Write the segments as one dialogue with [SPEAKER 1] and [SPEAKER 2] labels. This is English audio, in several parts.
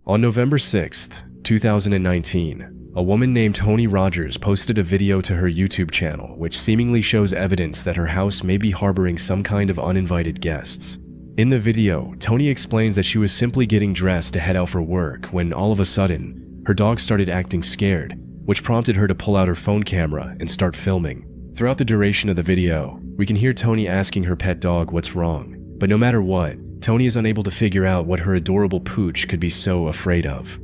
[SPEAKER 1] On November 6th, 2019, a woman named Tony Rogers posted a video to her YouTube channel which seemingly shows evidence that her house may be harboring some kind of uninvited guests. In the video, Tony explains that she was simply getting dressed to head out for work when all of a sudden, her dog started acting scared, which prompted her to pull out her phone camera and start filming. Throughout the duration of the video, we can hear Tony asking her pet dog what's wrong, but no matter what, Tony is unable to figure out what her adorable pooch could be so afraid of.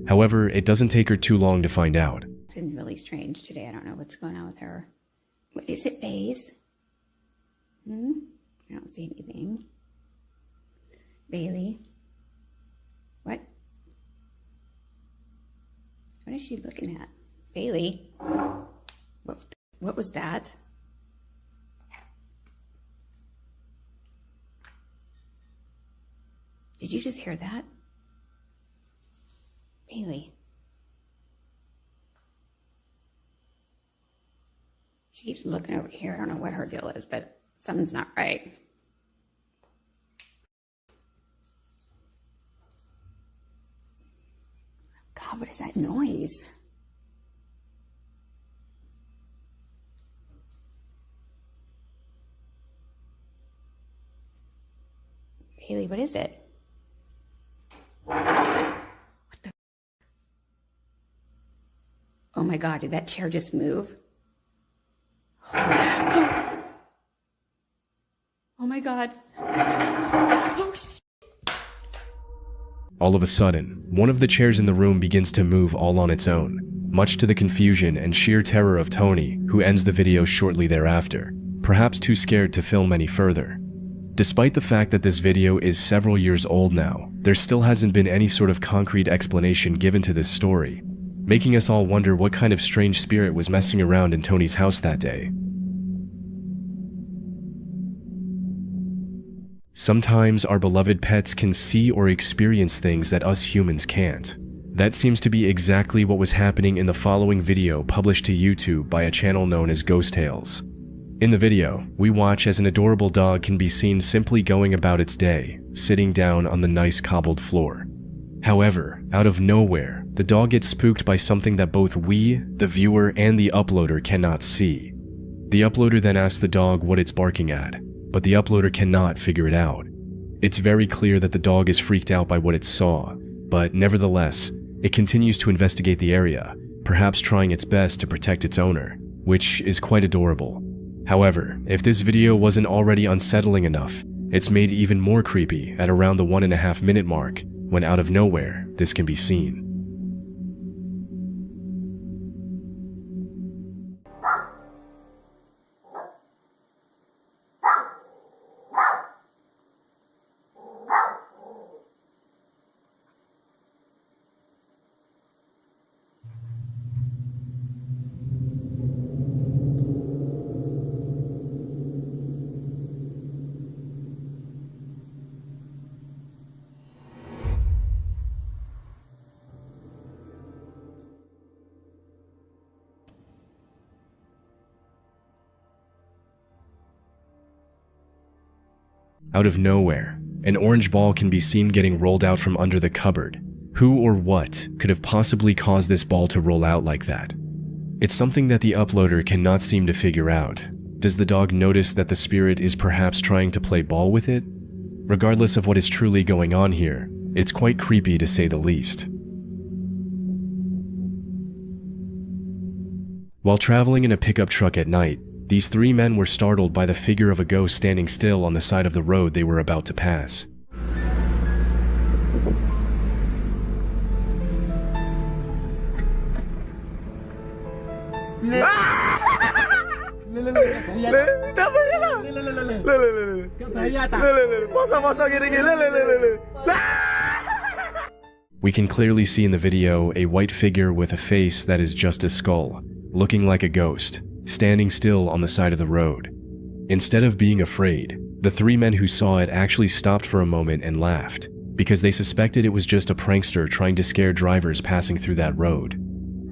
[SPEAKER 1] However, it doesn't take her too long to find out.
[SPEAKER 2] It's been really strange today. I don't know what's going on with her. What is it, Baze? I don't see anything. Bailey? What? What is she looking at? Bailey? What was that? Did you just hear that? Bailey. She keeps looking over here. I don't know what her deal is, but something's not right. God, what is that noise? Bailey, what is it? What the? Oh my God, did that chair just move? Oh my God.
[SPEAKER 1] All of a sudden, one of the chairs in the room begins to move all on its own, much to the confusion and sheer terror of Tony, who ends the video shortly thereafter, perhaps too scared to film any further. Despite the fact that this video is several years old now, there still hasn't been any sort of concrete explanation given to this story, making us all wonder what kind of strange spirit was messing around in Tony's house that day. Sometimes our beloved pets can see or experience things that us humans can't. That seems to be exactly what was happening in the following video published to YouTube by a channel known as Ghost Tales. In the video, we watch as an adorable dog can be seen simply going about its day, sitting down on the nice cobbled floor. However, out of nowhere, the dog gets spooked by something that both we, the viewer, and the uploader cannot see. The uploader then asks the dog what it's barking at, but the uploader cannot figure it out. It's very clear that the dog is freaked out by what it saw, but nevertheless, it continues to investigate the area, perhaps trying its best to protect its owner, which is quite adorable. However, if this video wasn't already unsettling enough, it's made even more creepy at around the 1.5 minute mark, when out of nowhere, this can be seen. Out of nowhere, an orange ball can be seen getting rolled out from under the cupboard. Who or what could have possibly caused this ball to roll out like that? It's something that the uploader cannot seem to figure out. Does the dog notice that the spirit is perhaps trying to play ball with it? Regardless of what is truly going on here, it's quite creepy to say the least. While traveling in a pickup truck at night, these three men were startled by the figure of a ghost standing still on the side of the road they were about to pass. We can clearly see in the video a white figure with a face that is just a skull, looking like a ghost, standing still on the side of the road. Instead of being afraid, the three men who saw it actually stopped for a moment and laughed, because they suspected it was just a prankster trying to scare drivers passing through that road.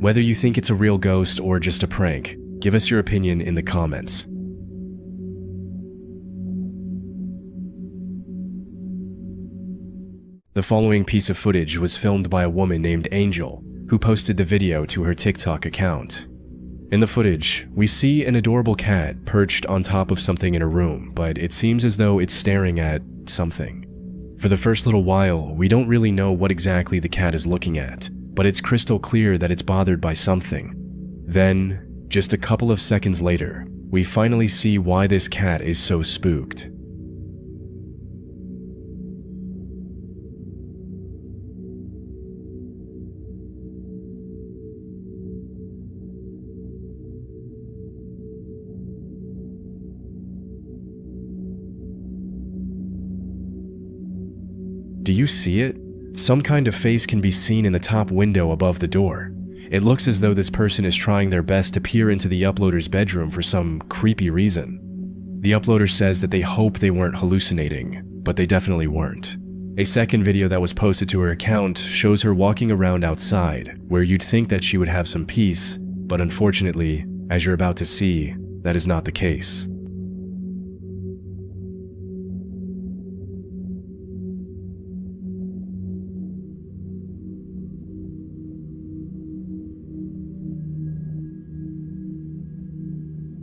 [SPEAKER 1] Whether you think it's a real ghost or just a prank, give us your opinion in the comments. The following piece of footage was filmed by a woman named Angel, who posted the video to her TikTok account. In the footage, we see an adorable cat perched on top of something in a room, but it seems as though it's staring at something. For the first little while, we don't really know what exactly the cat is looking at, but it's crystal clear that it's bothered by something. Then, just a couple of seconds later, we finally see why this cat is so spooked. Do you see it? Some kind of face can be seen in the top window above the door. It looks as though this person is trying their best to peer into the uploader's bedroom for some creepy reason. The uploader says that they hope they weren't hallucinating, but they definitely weren't. A second video that was posted to her account shows her walking around outside, where you'd think that she would have some peace, but unfortunately, as you're about to see, that is not the case.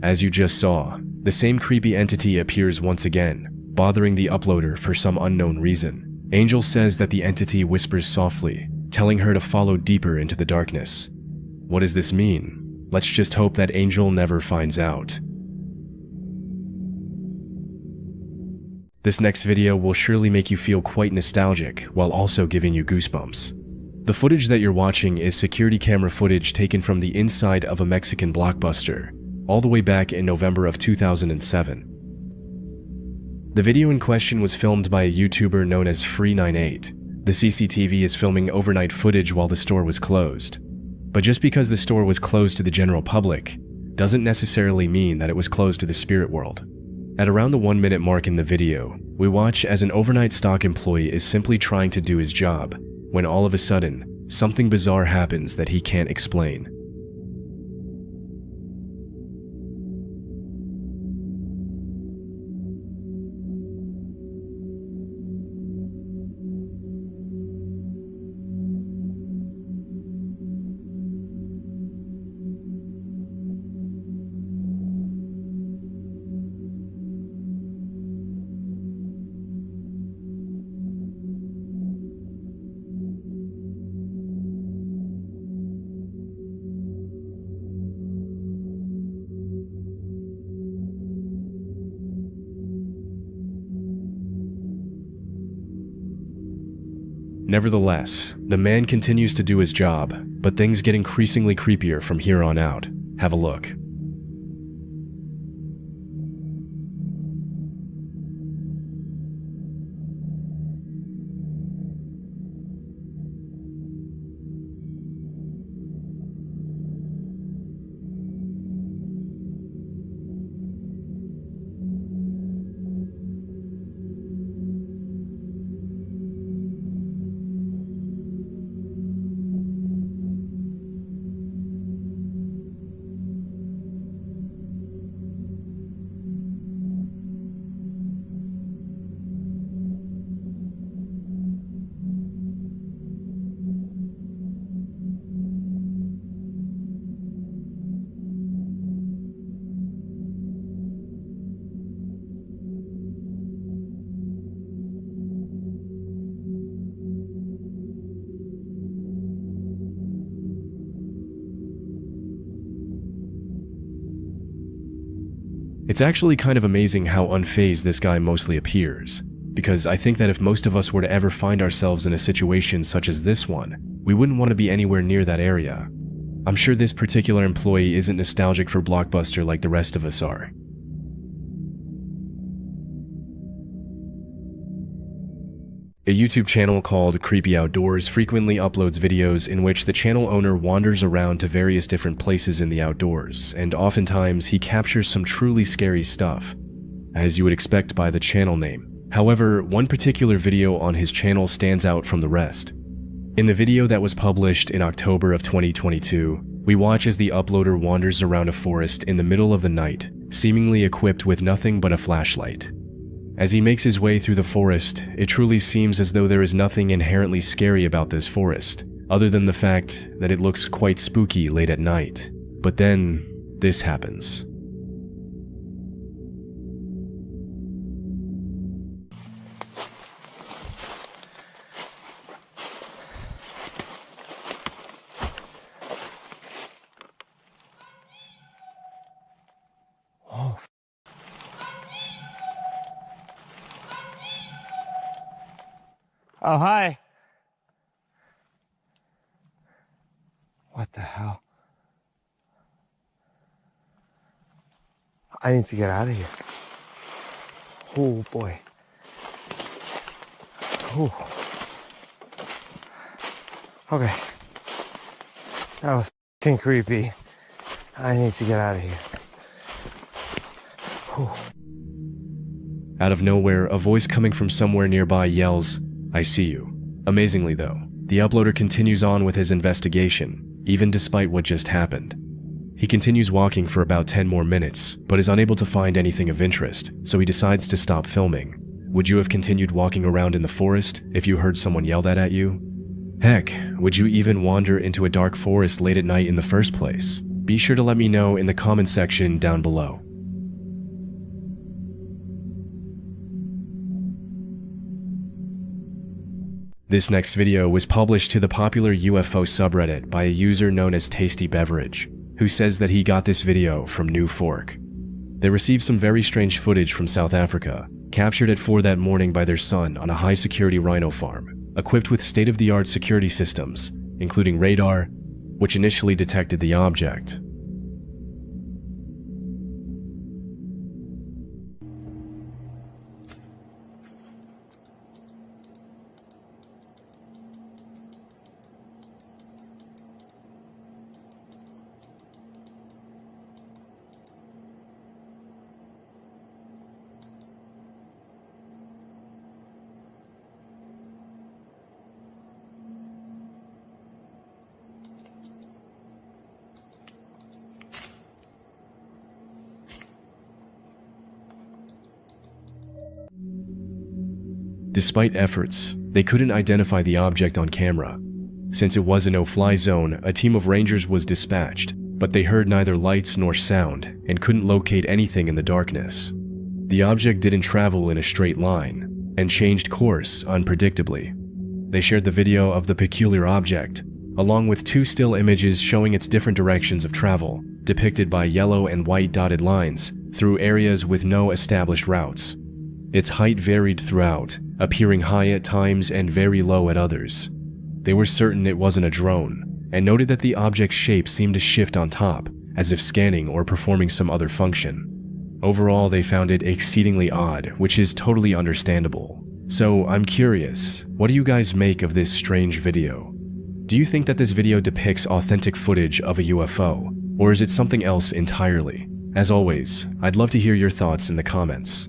[SPEAKER 1] As you just saw, the same creepy entity appears once again, bothering the uploader for some unknown reason. Angel says that the entity whispers softly, telling her to follow deeper into the darkness. What does this mean? Let's just hope that Angel never finds out. This next video will surely make you feel quite nostalgic while also giving you goosebumps. The footage that you're watching is security camera footage taken from the inside of a Mexican Blockbuster, all the way back in November of 2007. The video in question was filmed by a YouTuber known as Free98. The CCTV is filming overnight footage while the store was closed. But just because the store was closed to the general public, doesn't necessarily mean that it was closed to the spirit world. At around the 1 minute mark in the video, we watch as an overnight stock employee is simply trying to do his job, when all of a sudden, something bizarre happens that he can't explain. Nevertheless, the man continues to do his job, but things get increasingly creepier from here on out. Have a look. It's actually kind of amazing how unfazed this guy mostly appears, because I think that if most of us were to ever find ourselves in a situation such as this one, we wouldn't want to be anywhere near that area. I'm sure this particular employee isn't nostalgic for Blockbuster like the rest of us are. A YouTube channel called Creepy Outdoors frequently uploads videos in which the channel owner wanders around to various different places in the outdoors, and oftentimes he captures some truly scary stuff, as you would expect by the channel name. However, one particular video on his channel stands out from the rest. In the video that was published in October of 2022, we watch as the uploader wanders around a forest in the middle of the night, seemingly equipped with nothing but a flashlight. As he makes his way through the forest, it truly seems as though there is nothing inherently scary about this forest, other than the fact that it looks quite spooky late at night. But then, this happens.
[SPEAKER 3] Oh, hi. What the hell? I need to get out of here. Oh, boy. Oh. Okay. That was f***ing creepy. I need to get out of here. Oh.
[SPEAKER 1] Out of nowhere, a voice coming from somewhere nearby yells, "I see you." Amazingly though, the uploader continues on with his investigation, even despite what just happened. He continues walking for about 10 more minutes, but is unable to find anything of interest, so he decides to stop filming. Would you have continued walking around in the forest if you heard someone yell that at you? Heck, would you even wander into a dark forest late at night in the first place? Be sure to let me know in the comment section down below. This next video was published to the popular UFO subreddit by a user known as Tasty Beverage, who says that he got this video from New Fork. They received some very strange footage from South Africa, captured at 4 that morning by their son on a high-security rhino farm, equipped with state-of-the-art security systems, including radar, which initially detected the object. Despite efforts, they couldn't identify the object on camera. Since it was a no-fly zone, a team of rangers was dispatched, but they heard neither lights nor sound and couldn't locate anything in the darkness. The object didn't travel in a straight line and changed course unpredictably. They shared the video of the peculiar object, along with 2 still images showing its different directions of travel, depicted by yellow and white dotted lines through areas with no established routes. Its height varied throughout, appearing high at times and very low at others. They were certain it wasn't a drone, and noted that the object's shape seemed to shift on top, as if scanning or performing some other function. Overall, they found it exceedingly odd, which is totally understandable. So, I'm curious, what do you guys make of this strange video? Do you think that this video depicts authentic footage of a UFO, or is it something else entirely? As always, I'd love to hear your thoughts in the comments.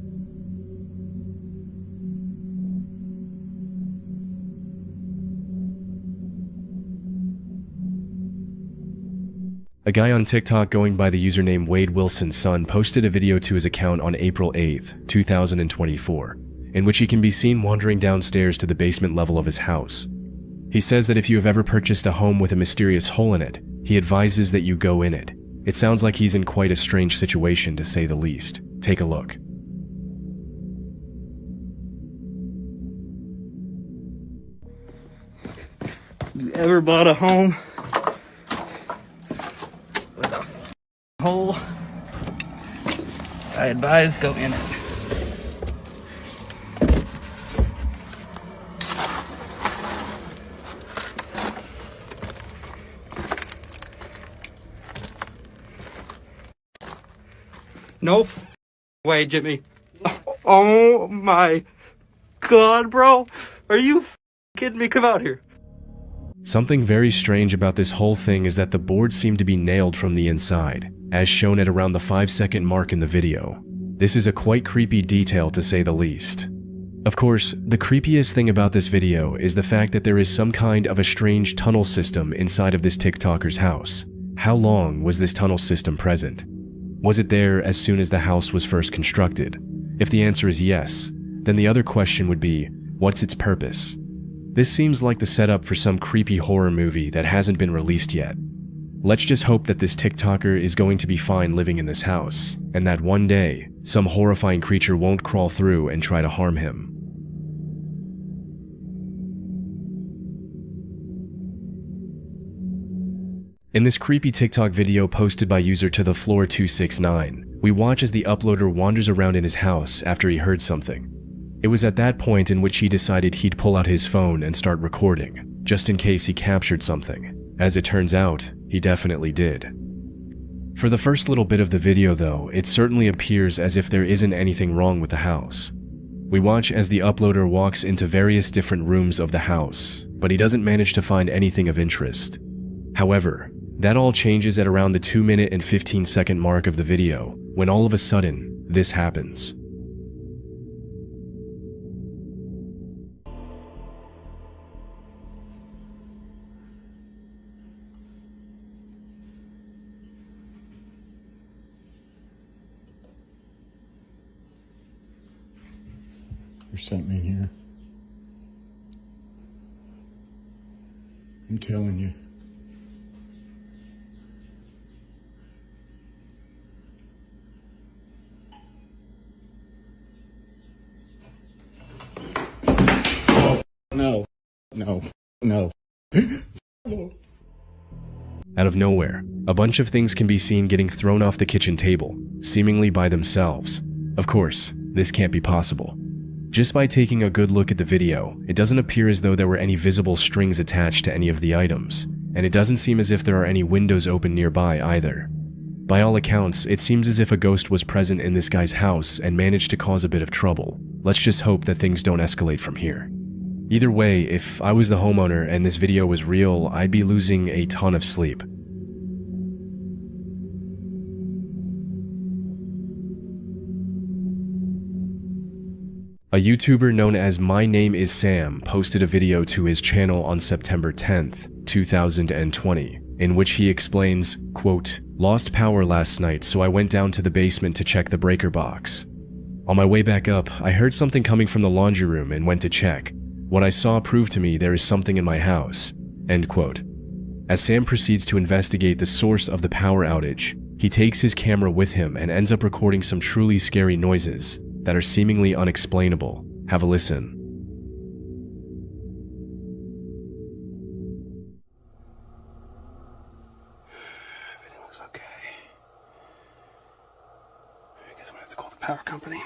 [SPEAKER 1] A guy on TikTok going by the username Wade Wilson's son posted a video to his account on April 8th, 2024, in which he can be seen wandering downstairs to the basement level of his house. He says that if you have ever purchased a home with a mysterious hole in it, he advises that you go in it. It sounds like he's in quite a strange situation, to say the least. Take a look.
[SPEAKER 4] You ever bought a home with a hole? I advise go in it. No way, Jimmy. Oh my God, bro. Are you kidding me? Come out here.
[SPEAKER 1] Something very strange about this whole thing is that the boards seem to be nailed from the inside, as shown at around the 5-second mark in the video. This is a quite creepy detail, to say the least. Of course, the creepiest thing about this video is the fact that there is some kind of a strange tunnel system inside of this TikToker's house. How long was this tunnel system present? Was it there as soon as the house was first constructed? If the answer is yes, then the other question would be, what's its purpose? This seems like the setup for some creepy horror movie that hasn't been released yet. Let's just hope that this TikToker is going to be fine living in this house, and that one day, some horrifying creature won't crawl through and try to harm him. In this creepy TikTok video posted by user to the floor 269, we watch as the uploader wanders around in his house after he heard something. It was at that point in which he decided he'd pull out his phone and start recording, just in case he captured something. As it turns out, he definitely did. For the first little bit of the video though, it certainly appears as if there isn't anything wrong with the house. We watch as the uploader walks into various different rooms of the house, but he doesn't manage to find anything of interest. However, that all changes at around the 2-minute and 15-second mark of the video, when all of a sudden, this happens.
[SPEAKER 5] There's something in here. I'm telling you. No. No. No.
[SPEAKER 1] Out of nowhere, a bunch of things can be seen getting thrown off the kitchen table, seemingly by themselves. Of course, this can't be possible. Just by taking a good look at the video, it doesn't appear as though there were any visible strings attached to any of the items, and it doesn't seem as if there are any windows open nearby either. By all accounts, it seems as if a ghost was present in this guy's house and managed to cause a bit of trouble. Let's just hope that things don't escalate from here. Either way, if I was the homeowner and this video was real, I'd be losing a ton of sleep. A YouTuber known as My Name Is Sam posted a video to his channel on September 10th, 2020, in which he explains, quote, "Lost power last night, so I went down to the basement to check the breaker box. On my way back up, I heard something coming from the laundry room and went to check. What I saw proved to me there is something in my house." End quote. As Sam proceeds to investigate the source of the power outage, he takes his camera with him and ends up recording some truly scary noises that are seemingly unexplainable. Have a listen.
[SPEAKER 6] Everything looks okay. I guess I'm gonna have to call the power company.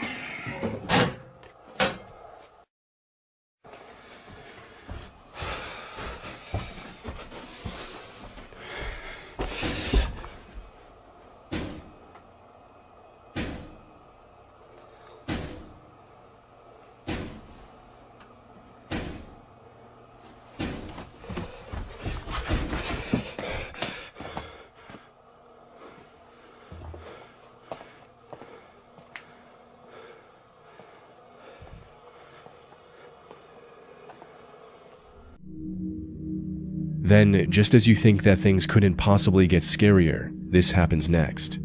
[SPEAKER 1] Then, just as you think that things couldn't possibly get scarier, this happens next.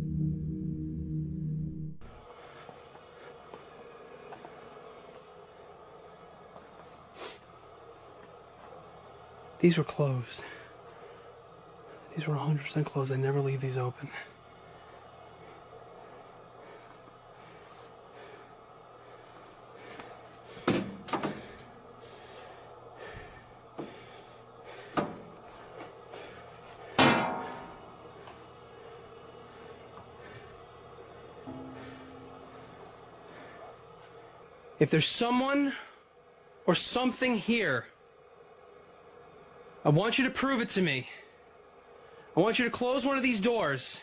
[SPEAKER 6] These were closed. These were 100% closed. I never leave these open. If there's someone or something here, I want you to prove it to me. I want you to close one of these doors.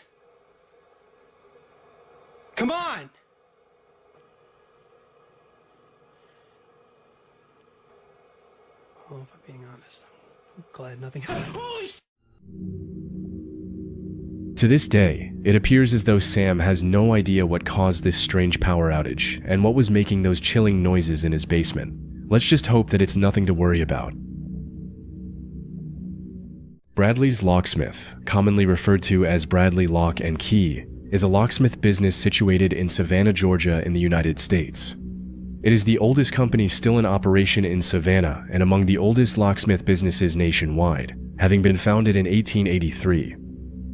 [SPEAKER 6] Come on! Well, if I'm being honest, I'm glad nothing happened. Holy sh!
[SPEAKER 1] To this day, it appears as though Sam has no idea what caused this strange power outage and what was making those chilling noises in his basement. Let's just hope that it's nothing to worry about. Bradley's Locksmith, commonly referred to as Bradley Lock and Key, is a locksmith business situated in Savannah, Georgia in the United States. It is the oldest company still in operation in Savannah and among the oldest locksmith businesses nationwide, having been founded in 1883.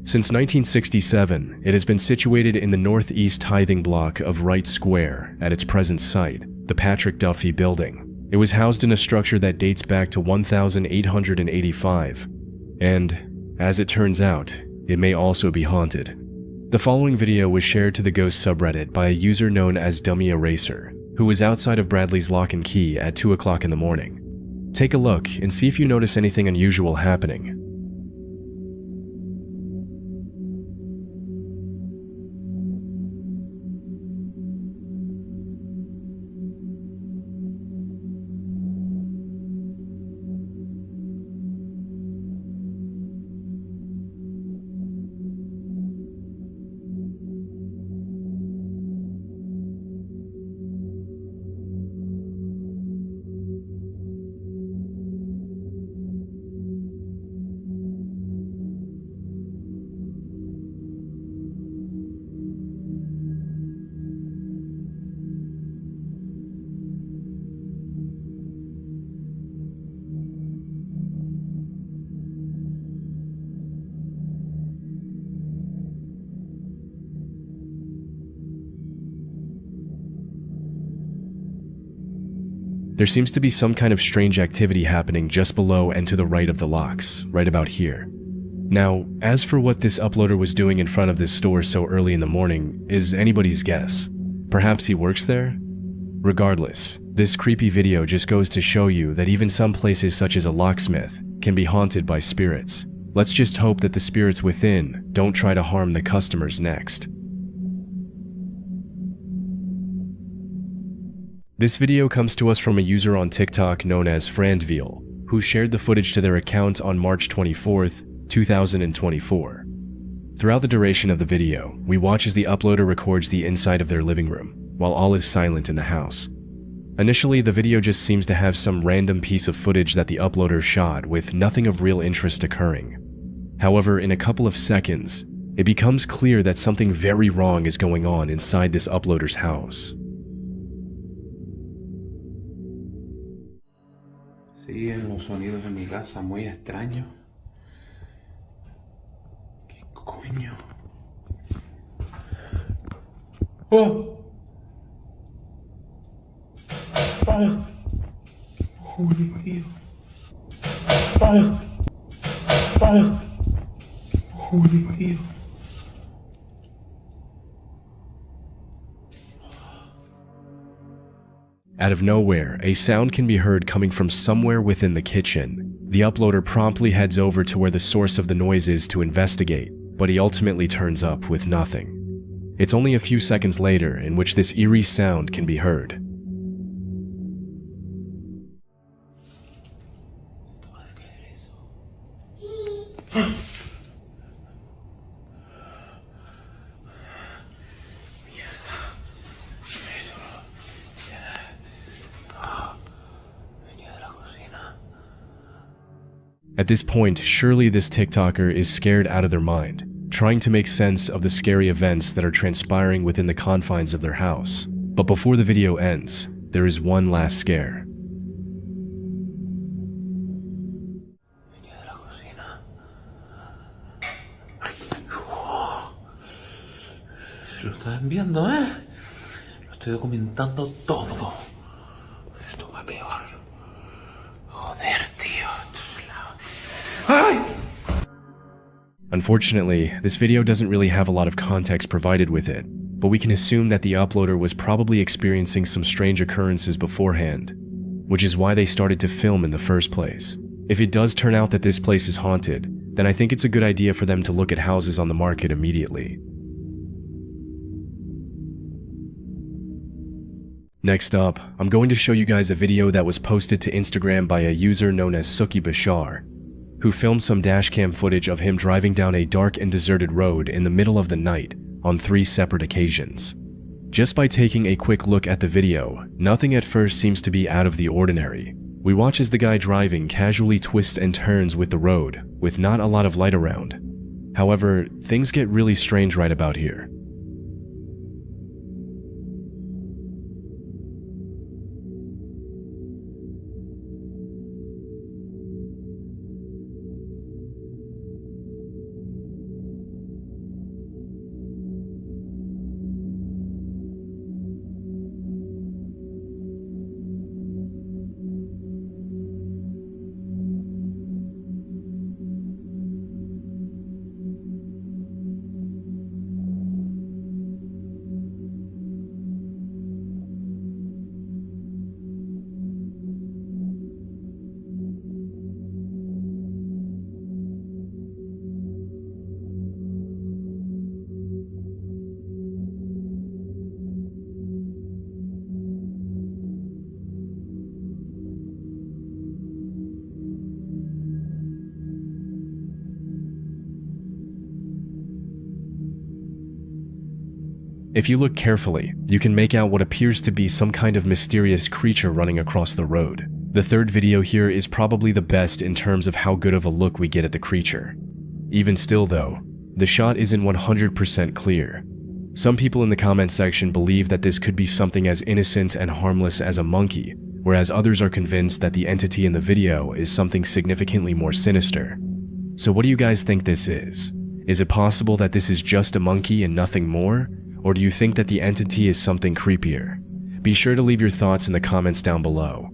[SPEAKER 1] Since 1967, it has been situated in the northeast tithing block of Wright Square at its present site, the Patrick Duffy Building. It was housed in a structure that dates back to 1885, and, as it turns out, it may also be haunted. The following video was shared to the Ghost subreddit by a user known as Dummy Eraser, who was outside of Bradley's Lock and Key at 2 o'clock in the morning. Take a look and see if you notice anything unusual happening. There seems to be some kind of strange activity happening just below and to the right of the locks, right about here. Now, as for what this uploader was doing in front of this store so early in the morning is anybody's guess. Perhaps he works there? Regardless, this creepy video just goes to show you that even some places such as a locksmith can be haunted by spirits. Let's just hope that the spirits within don't try to harm the customers next. This video comes to us from a user on TikTok known as Frandville, who shared the footage to their account on March 24th, 2024. Throughout the duration of the video, we watch as the uploader records the inside of their living room, while all is silent in the house. Initially, the video just seems to have some random piece of footage that the uploader shot with nothing of real interest occurring. However, in a couple of seconds, it becomes clear that something very wrong is going on inside this uploader's house.
[SPEAKER 7] Siguen los sonidos en mi casa muy extraños. ¿Qué coño? ¡Oh! ¡Para! ¡Joder, tío! ¡Para! ¡Para! ¡Joder, tío!
[SPEAKER 1] Out of nowhere, a sound can be heard coming from somewhere within the kitchen. The uploader promptly heads over to where the source of the noise is to investigate, but he ultimately turns up with nothing. It's only a few seconds later in which this eerie sound can be heard. At this point, surely this TikToker is scared out of their mind, trying to make sense of the scary events that are transpiring within the confines of their house. But before the video ends, there is one last scare.
[SPEAKER 7] Lo están viendo, ¿eh? Lo estoy documentando todo. Esto va peor. Joder, tío.
[SPEAKER 1] Unfortunately, this video doesn't really have a lot of context provided with it, but we can assume that the uploader was probably experiencing some strange occurrences beforehand, which is why they started to film in the first place. If it does turn out that this place is haunted, then I think it's a good idea for them to look at houses on the market immediately. Next up, I'm going to show you guys a video that was posted to Instagram by a user known as Suki Bashar, who filmed some dashcam footage of him driving down a dark and deserted road in the middle of the night on 3 separate occasions. Just by taking a quick look at the video, nothing at first seems to be out of the ordinary. We watch as the guy driving casually twists and turns with the road, with not a lot of light around. However, things get really strange right about here. If you look carefully, you can make out what appears to be some kind of mysterious creature running across the road. The third video here is probably the best in terms of how good of a look we get at the creature. Even still though, the shot isn't 100% clear. Some people in the comment section believe that this could be something as innocent and harmless as a monkey, whereas others are convinced that the entity in the video is something significantly more sinister. So what do you guys think this is? Is it possible that this is just a monkey and nothing more? Or do you think that the entity is something creepier? Be sure to leave your thoughts in the comments down below.